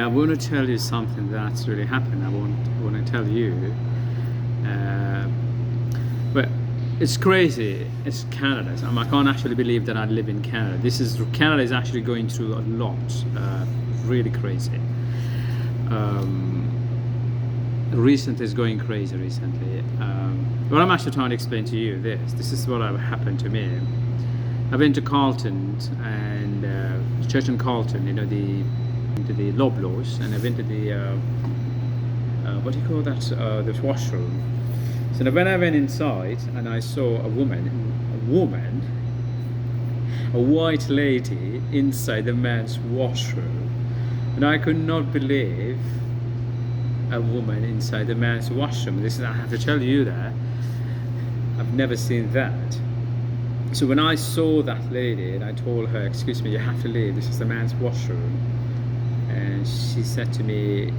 I want to tell you something that's really happened. I want to tell you, uh, but it's crazy. It's Canada. I can't actually believe that I live in Canada. Canada is actually going through a lot, really crazy. Recent is going crazy recently. What I'm actually trying to explain to you this is what happened to me. I went to Carlton and church in Carlton, into the Loblaws, and I went to the what do you call that? The washroom. So when I went inside and I saw a white lady inside the men's washroom, and I could not believe a woman inside the men's washroom. I have to tell you that I've never seen that. So when I saw that lady and I told her, "Excuse me, you have to leave. This is the men's washroom," and she said to me,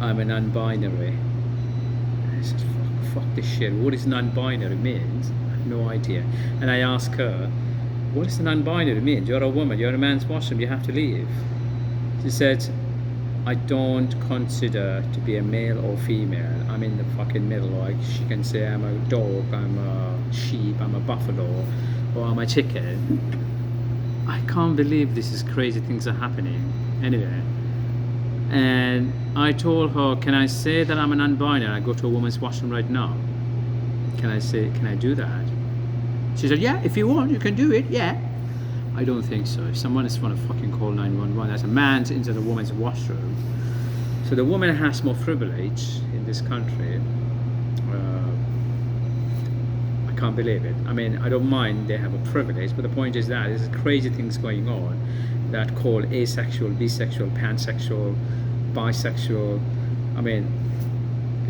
"I'm a non-binary." And I said, fuck this shit. What does non-binary means? I have no idea. And I asked her, "What does non-binary mean? You're a woman. You're in a man's washroom. You have to leave." She said, "I don't consider to be a male or female. I'm in the fucking middle. Like, she can say I'm a dog, I'm a sheep, I'm a buffalo, or I'm a chicken." I can't believe this is crazy things are happening. Anyway, and I told her, "Can I say that I'm a non-binary? I go to a woman's washroom right now. Can I do that?" She said, "Yeah, if you want, you can do it, yeah." I don't think so. If someone is want to fucking call 911, as a man's into the woman's washroom. So the woman has more privilege in this country. I can't believe it. I mean, I don't mind they have a privilege, but the point is that there's crazy things going on that call asexual, bisexual, pansexual, bisexual. I mean,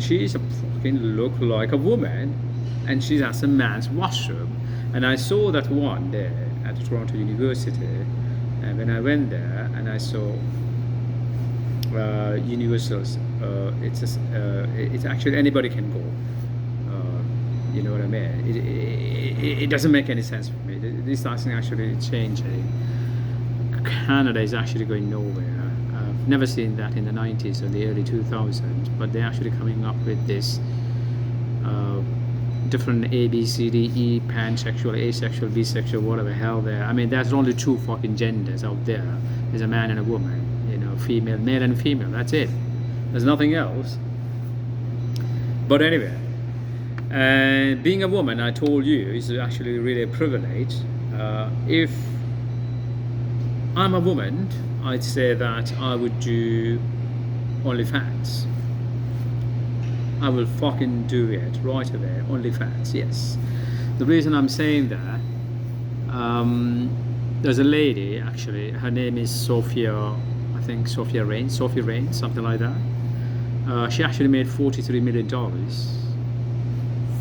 she's a fucking look like a woman, and she's at a man's washroom. And I saw that one there at Toronto University, and when I went there and I saw universals, it's actually anybody can go. You know what I mean? It doesn't make any sense for me. This is actually changing. Canada is actually going nowhere. I've never seen that in the 90s or the early 2000s, but they're actually coming up with this different A, B, C, D, E, pansexual, asexual, bisexual, whatever hell there. I mean, there's only two fucking genders out there. There's a man and a woman, female, male and female. That's it. There's nothing else. But anyway, being a woman, I told you, is actually really a privilege. If I'm a woman, I'd say that I would do OnlyFans. I will fucking do it right away. OnlyFans, yes. The reason I'm saying that, there's a lady, actually, her name is Sophia Rain, something like that. She actually made $43 million.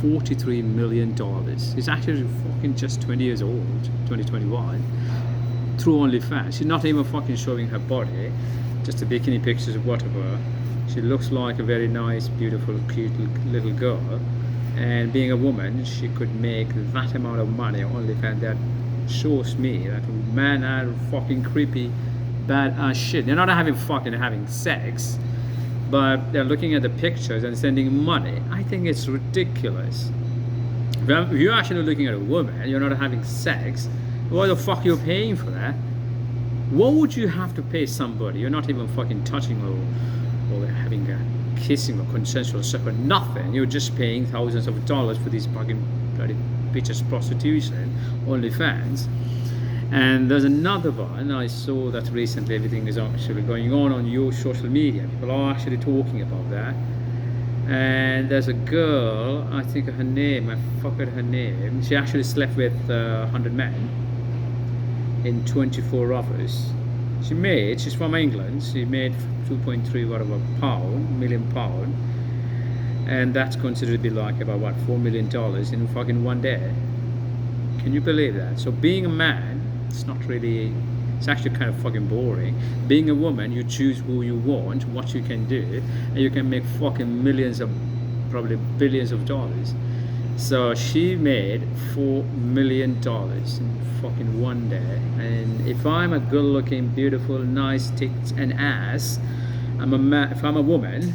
$43 million. She's actually fucking just 20 years old, 2021, through OnlyFans. She's not even fucking showing her body, just the bikini pictures or whatever. She looks like a very nice, beautiful, cute little girl. And being a woman, she could make that amount of money on OnlyFans. That shows me that men are fucking creepy, bad ass shit. They're not having sex, but they're looking at the pictures and sending money. I think it's ridiculous. If you're actually looking at a woman, you're not having sex, why the fuck you're paying for that? What would you have to pay somebody? You're not even fucking touching or having a kissing or consensual sex or nothing. You're just paying thousands of dollars for these fucking bloody bitches prostitution, OnlyFans. And there's another one, I saw that recently everything is actually going on your social media. People are actually talking about that. And there's a girl, I think her name, I forgot her name. She actually slept with 100 men in 24 hours. She's from England. She made 2.3 million pound, and that's considered to be like about $4 million in fucking one day. Can you believe that? So being a man, it's actually kind of fucking boring. Being a woman, you choose who you want, what you can do, and you can make fucking millions of, probably billions of dollars. So she made $4 million in fucking one day. And if I'm a good-looking, beautiful, nice tits and ass, if I'm a woman,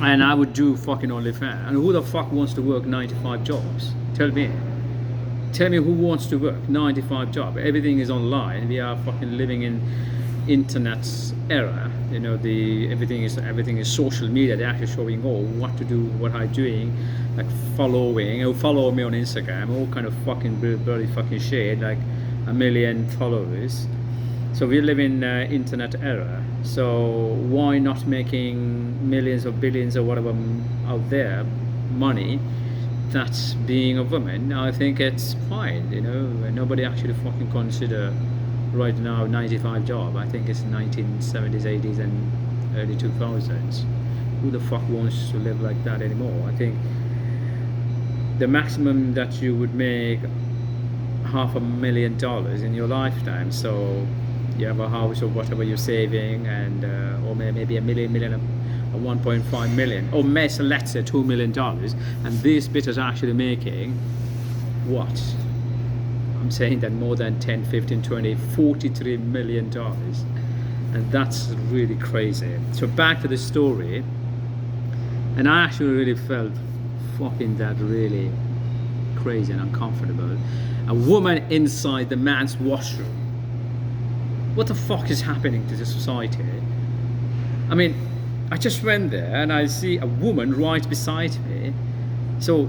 and I would do fucking OnlyFans. And who the fuck wants to work 95 jobs? Tell me. Tell me who wants to work 95 jobs. Everything is online. We are fucking living in internet era. You know, everything is social media. They're actually showing what to do, what I'm doing, like following. Follow me on Instagram, all kind of fucking bloody fucking shit, like 1 million followers. So we live in internet era. So why not making millions or billions or whatever out there money? That's being a woman. I think it's fine. You know, nobody actually fucking consider right now 95 job. I think it's 1970s, 80s, and early 2000s. Who the fuck wants to live like that anymore? I think the maximum that you would make $500,000 in your lifetime. So you have a house or whatever you're saving, and or maybe a million or 1.5 million, or let's say $2 million, and this bit is actually making what? I'm saying that more than 10, 15, 20, $43 million, and that's really crazy. So back to the story, and I actually really felt fucking that really crazy and uncomfortable. A woman inside the man's washroom. What the fuck is happening to the society? I mean, I just went there and I see a woman right beside me. So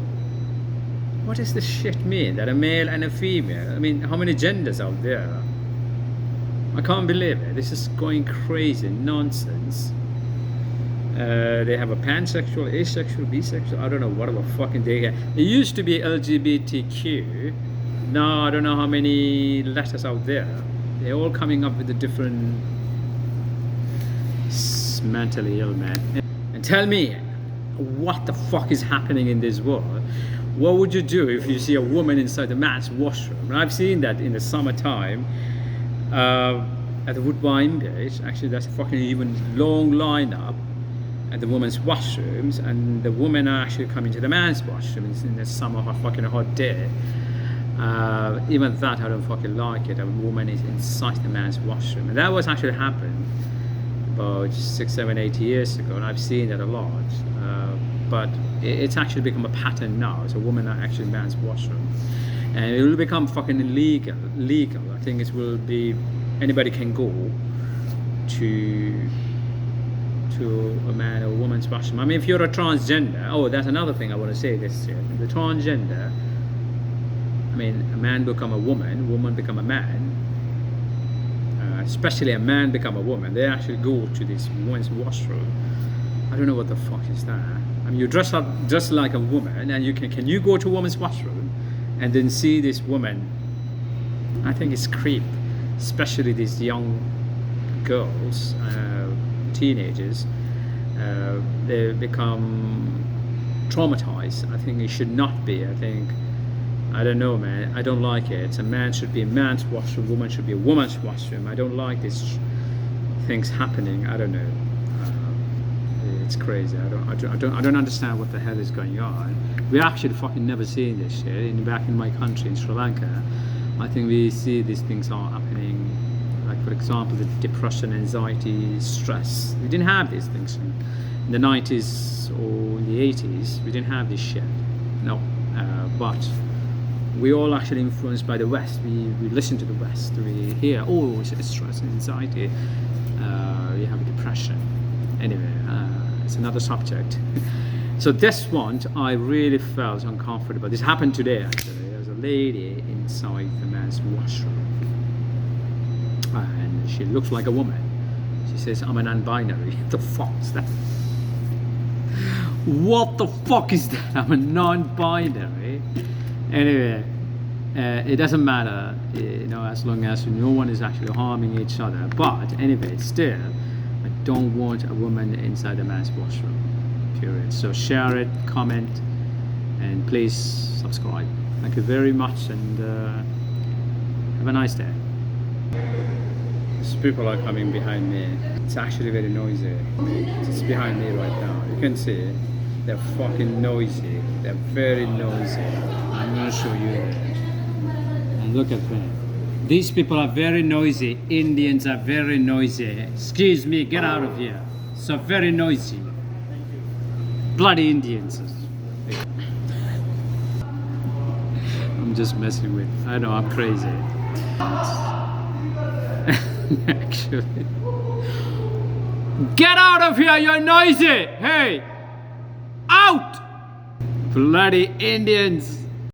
what does this shit mean? That a male and a female? I mean, how many genders out there? I can't believe it. This is going crazy nonsense. They have a pansexual, asexual, bisexual, I don't know whatever fucking they get. It used to be LGBTQ. Now I don't know how many letters out there. They're all coming up with a different mentally ill man. And tell me, what the fuck is happening in this world? What would you do if you see a woman inside the man's washroom? And I've seen that in the summertime at the Woodbine Beach. Actually, that's a fucking even long lineup at the women's washrooms, and the women are actually coming to the man's washroom in the summer fucking hot day. Even that I don't fucking like it. A woman is inside the man's washroom, and that was actually happened about 6, 7, 8 years ago, and I've seen that a lot. But it's actually become a pattern now. So women are actually in man's washroom, and it will become fucking illegal. I think it will be anybody can go to a man or woman's washroom. I mean, if you're a transgender, oh, that's another thing I want to say this year. The transgender, I mean, a man become a woman become a man, especially a man become a woman. They actually go to this woman's washroom. I don't know what the fuck is that. I mean, you dress up just like a woman, and can you go to a woman's washroom and then see this woman? I think it's creep, especially these young girls, teenagers. They become traumatized. I think it should not be. I don't know, man. I don't like it. A man should be a man's washroom, woman should be a woman's washroom. I don't like these things happening. I don't know. It's crazy. I don't understand what the hell is going on. We actually fucking never seen this shit back in my country, in Sri Lanka. I think we see these things are happening. Like, for example, the depression, anxiety, stress. We didn't have these things in the 90s or in the 80s. We didn't have this shit. No. But we all actually influenced by the West. We listen to the West. We hear, oh, it's stress and anxiety. We have depression. Anyway, it's another subject. So this one, I really felt uncomfortable. This happened today, actually. There was a lady inside the man's washroom. And she looks like a woman. She says, I'm a non-binary. What the fuck is that? What the fuck is that? I'm a non-binary. Anyway, it doesn't matter, you know, as long as no one is actually harming each other. But anyway, still, I don't want a woman inside a man's washroom. Period. So share it, comment, and please subscribe. Thank you very much, and have a nice day. These people are coming behind me. It's actually very noisy. It's behind me right now. You can see They're fucking noisy. They're very noisy. I'm gonna show you that. And look at that. These people are very noisy. Indians are very noisy. Excuse me, get out of here. So very noisy. Bloody Indians. I'm just messing with. I know I'm crazy. Actually. Get out of here, you're noisy! Hey! Out! Bloody Indians!